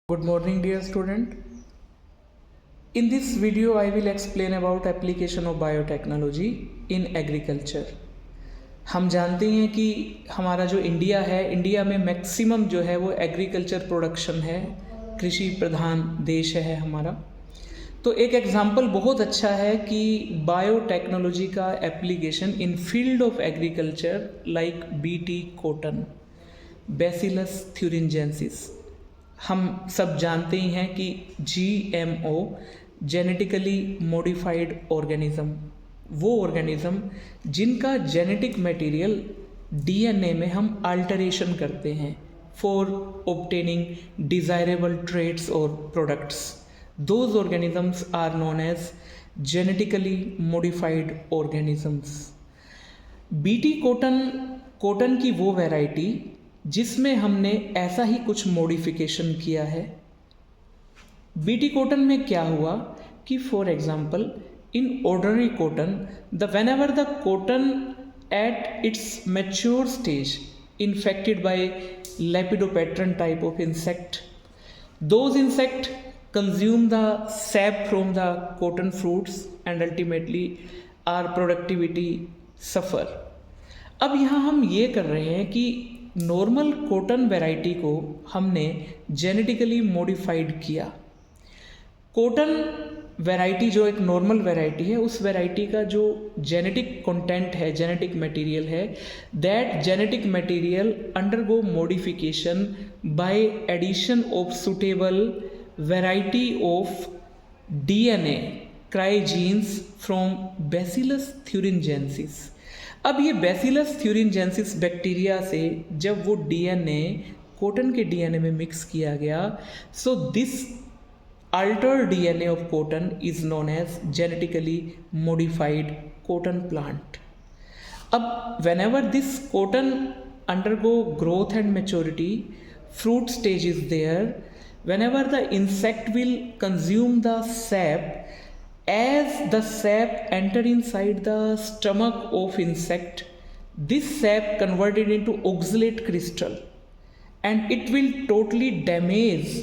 Good morning, dear student. In this video, I will explain about application of biotechnology in agriculture. हम जानते हैं कि हमारा जो इंडिया है, इंडिया में मैक्सिमम जो है वो एग्रीकल्चर प्रोडक्शन है, कृषि प्रधान देश है हमारा। तो एक एग्जाम्पल बहुत अच्छा है कि बायोटेक्नोलॉजी का application in field of agriculture like BT cotton, Bacillus thuringiensis. हम सब जानते ही हैं कि GMO जेनेटिकली मॉडिफाइड ऑर्गेनिज्म, वो ऑर्गेनिज्म जिनका जेनेटिक मटेरियल DNA में हम अल्टरेशन करते हैं फॉर ऑब्टेनिंग डिज़ायरेबल ट्रेट्स और products. Those organisms are known as genetically modified organisms. BT cotton की वो वैरायटी जिसमें हमने ऐसा ही कुछ मॉडिफिकेशन किया है। बीटी कॉटन में क्या हुआ कि for example in ordinary cotton whenever the cotton at its mature stage infected by lepidopteran type of insect, those insect consume the sap from the cotton fruits and ultimately our productivity suffer। अब यहाँ हम ये कर रहे हैं कि normal cotton variety को हमने जेनेटिकली मॉडिफाइड किया। कॉटन वैरायटी जो एक नॉर्मल वैरायटी है, उस वैरायटी का जो जेनेटिक कंटेंट है, जेनेटिक मटेरियल है, that genetic material undergo modification by addition of suitable variety of DNA cry genes from Bacillus thuringiensis. अब ये बैसिलस थ्यूरिंजेंसिस बैक्टीरिया से जब वो DNA कॉटन के DNA में मिक्स किया गया, so this altered DNA of cotton is known as genetically modified cotton plant. अब whenever this cotton undergo growth and maturity, fruit stage is there, whenever the insect will consume the sap, as the sap enter inside the stomach of insect, this sap converted into oxalate crystal and it will totally damage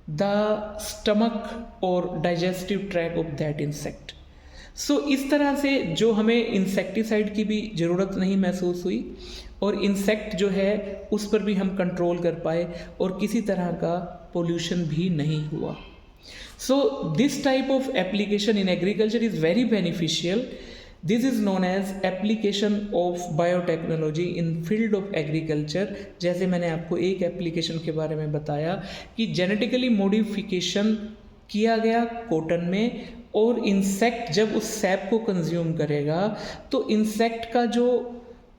the stomach or digestive tract of that insect। सो इस तरह से जो हमें insecticide की भी ज़रूरत नहीं महसूस हुई और इंसेक्ट जो है उस पर भी हम कंट्रोल कर पाए और किसी तरह का पोल्यूशन भी नहीं हुआ। So this type of application in agriculture is very beneficial. This is known as application of biotechnology in field of agriculture। जैसे मैंने आपको एक एप्लीकेशन के बारे में बताया कि जेनेटिकली मॉडिफिकेशन किया गया कॉटन में और इंसेक्ट जब उस सैप को कंज्यूम करेगा तो इंसेक्ट का जो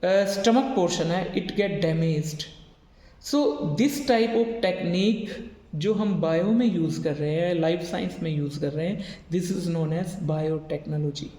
स्टमक पोर्शन है it get damaged. So this type of technique जो हम बायो में यूज़ कर रहे हैं, लाइफ साइंस में यूज़ कर रहे हैं, this is known as biotechnology.